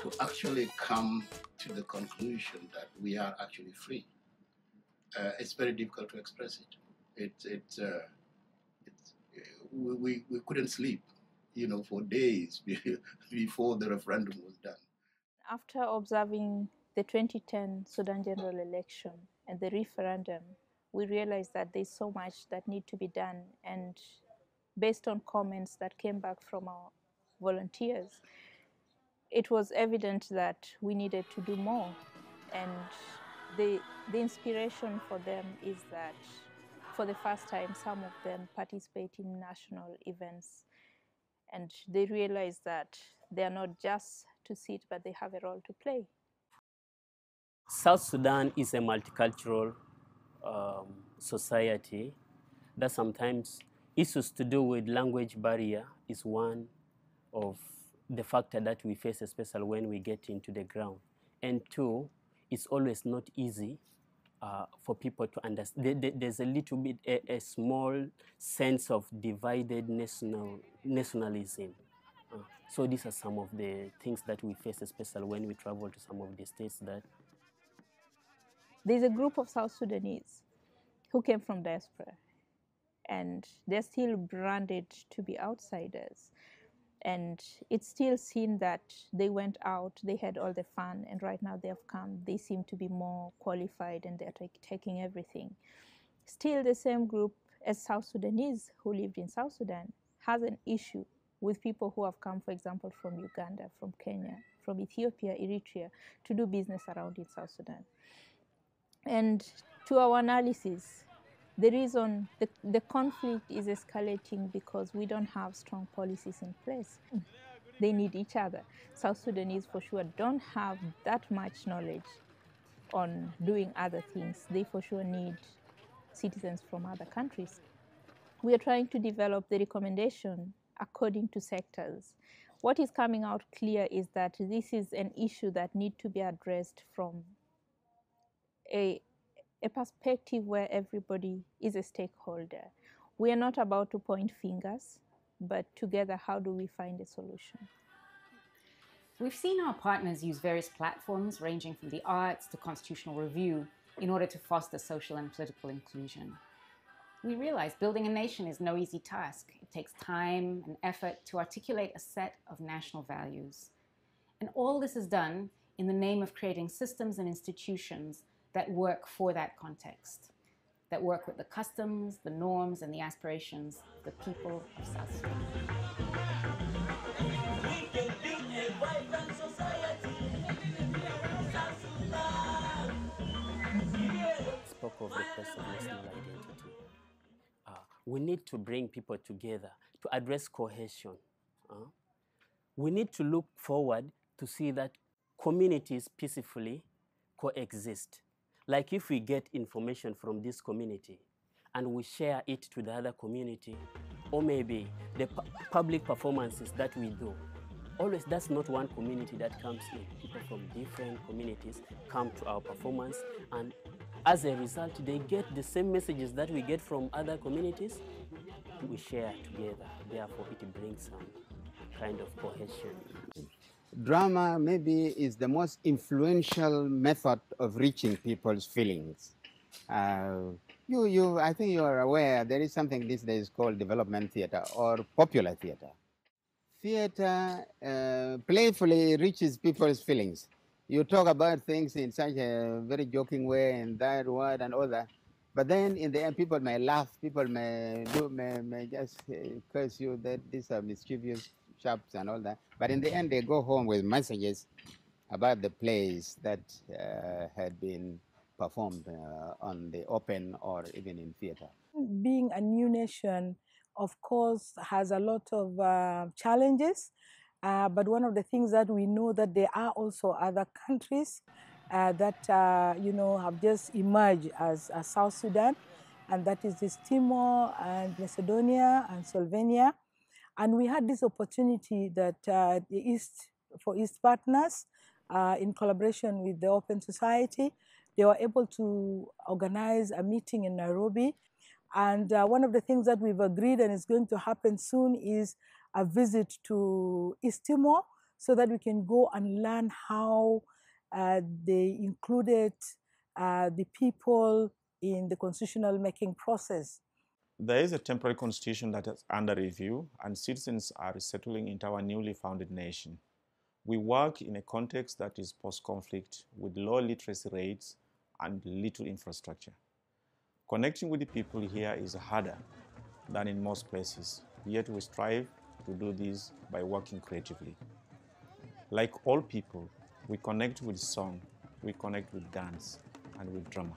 to actually come to the conclusion that we are actually free. It's very difficult to express it. We couldn't sleep, for days before the referendum was done. After observing the 2010 Sudan general election and the referendum, we realized that there's so much that need to be done, and based on comments that came back from our volunteers, it was evident that we needed to do more. And the inspiration for them is that for the first time, some of them participate in national events, and they realize that they are not just to sit, but they have a role to play. South Sudan is a multicultural society that sometimes issues to do with language barrier is one of the factor that we face, especially when we get into the ground. And two, it's always not easy for people to understand. There's a little bit, a small sense of divided nationalism. So these are some of the things that we face, especially when we travel to some of the states that. There's a group of South Sudanese who came from diaspora, and they're still branded to be outsiders. And it's still seen that they went out, they had all the fun, and right now they have come. They seem to be more qualified, and they're taking everything. Still, the same group as South Sudanese who lived in South Sudan has an issue with people who have come, for example, from Uganda, from Kenya, from Ethiopia, Eritrea, to do business around in South Sudan. And to our analysis, the reason the conflict is escalating because we don't have strong policies in place. They need each other. South Sudanese for sure don't have that much knowledge on doing other things. They for sure need citizens from other countries. We are trying to develop the recommendation according to sectors. What is coming out clear is that this is an issue that needs to be addressed from a perspective where everybody is a stakeholder. We are not about to point fingers, but together, how do we find a solution? We've seen our partners use various platforms ranging from the arts to constitutional review in order to foster social and political inclusion. We realize building a nation is no easy task. It takes time and effort to articulate a set of national values. And all this is done in the name of creating systems and institutions that work for that context, that work with the customs, the norms, and the aspirations of the people of South Sudan. Spoke of the quest of national identity. We need to bring people together to address cohesion. We need to look forward to see that communities peacefully coexist. Like if we get information from this community and we share it to the other community, or maybe the public performances that we do, always that's not one community that comes in. People from different communities come to our performance, and as a result, they get the same messages that we get from other communities. We share together. Therefore, it brings some kind of cohesion. Drama maybe is the most influential method of reaching people's feelings. I think you are aware there is something these days called development theater or popular theater. Theater playfully reaches people's feelings. You talk about things in such a very joking way and that word and all that, but then in the end, people may laugh. People may just curse you that these are mischievous shops and all that. But in the end, they go home with messages about the plays that had been performed on the open or even in theater. Being a new nation, of course, has a lot of challenges. But one of the things that we know that there are also other countries that have just emerged as South Sudan, and that is East Timor and Macedonia and Slovenia. And we had this opportunity that for East partners, in collaboration with the Open Society, they were able to organize a meeting in Nairobi. And one of the things that we've agreed and is going to happen soon is a visit to East Timor so that we can go and learn how they included the people in the constitutional making process. There is a temporary constitution that is under review, and citizens are resettling into our newly founded nation. We work in a context that is post-conflict with low literacy rates and little infrastructure. Connecting with the people here is harder than in most places, yet we strive to do this by working creatively. Like all people, we connect with song, we connect with dance, and with drama.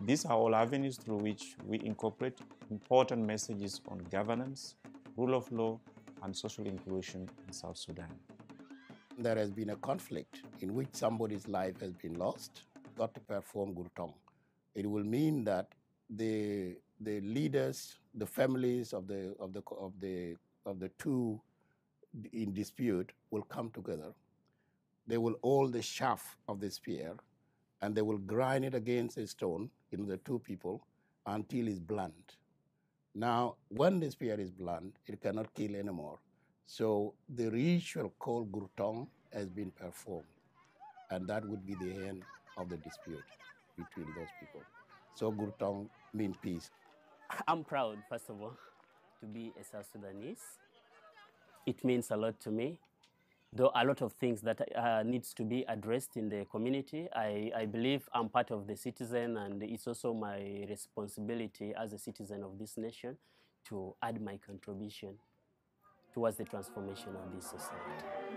These are all avenues through which we incorporate important messages on governance, rule of law, and social inclusion in South Sudan. There has been a conflict in which somebody's life has been lost, got to perform gurtong. It will mean that the leaders, the families of the two in dispute will come together. They will hold the shaft of the spear, and they will grind it against a stone in the two people until it's blunt. Now, when the spear is blunt, it cannot kill anymore. So the ritual called gurtong has been performed, and that would be the end of the dispute between those people. So gurtong means peace. I'm proud, first of all, to be a South Sudanese. It means a lot to me. Though a lot of things that needs to be addressed in the community, I believe I'm part of the citizen, and it's also my responsibility as a citizen of this nation to add my contribution towards the transformation of this society.